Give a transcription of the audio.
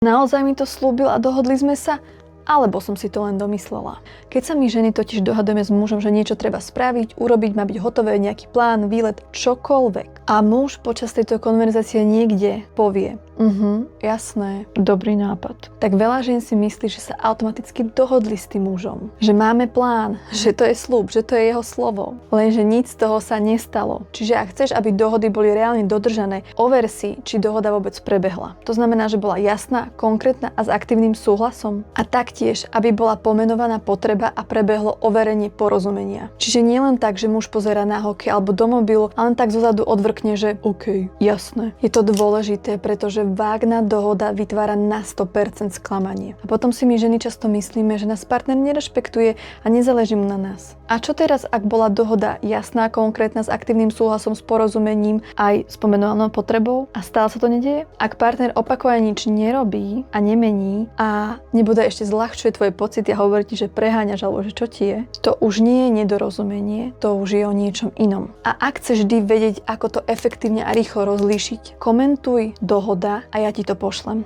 Naozaj mi to slúbil a dohodli sme sa? Alebo som si to len domyslela. Keď sa my ženy totiž dohadujeme s mužom, že niečo treba spraviť, urobiť, má byť hotové, nejaký plán, výlet, čokoľvek. A muž počas tejto konverzácie niekde povie: jasné, dobrý nápad. Tak veľa žien si myslí, že sa automaticky dohodli s tým mužom. Že máme plán, že to je sľub, že to je jeho slovo. Lenže nič z toho sa nestalo. Čiže ak chceš, aby dohody boli reálne dodržané, over si, či dohoda vôbec prebehla. To znamená, že bola jasná, konkrétna a s aktívnym súhlasom. A taktiež, aby bola pomenovaná potreba a prebehlo overenie porozumenia. Čiže nie len tak, že muž pozerá na hokej alebo do mobilu, ale len tak zozadu odvrkne, že OK, jasné. Je to dôležité, pretože vágna dohoda vytvára na 100% sklamanie. A potom si my ženy často myslíme, že nás partner nerešpektuje a nezáleží mu na nás. A čo teraz, ak bola dohoda jasná, konkrétna, s aktívnym súhlasom, s porozumením, aj s pomenovanou potrebou a stále sa to nedieje? Ak partner opakovane nič nerobí a nemení a nebude ešte zľahčuje tvoje pocity a hovorí ti, že preháňaš alebo že čo ti je, to už nie je nedorozumenie, to už je o niečom inom. A ak chceš vždy vedieť, ako to efektívne a rýchlo rozlíšiť, komentuj dohoda a ja ti to pošlem.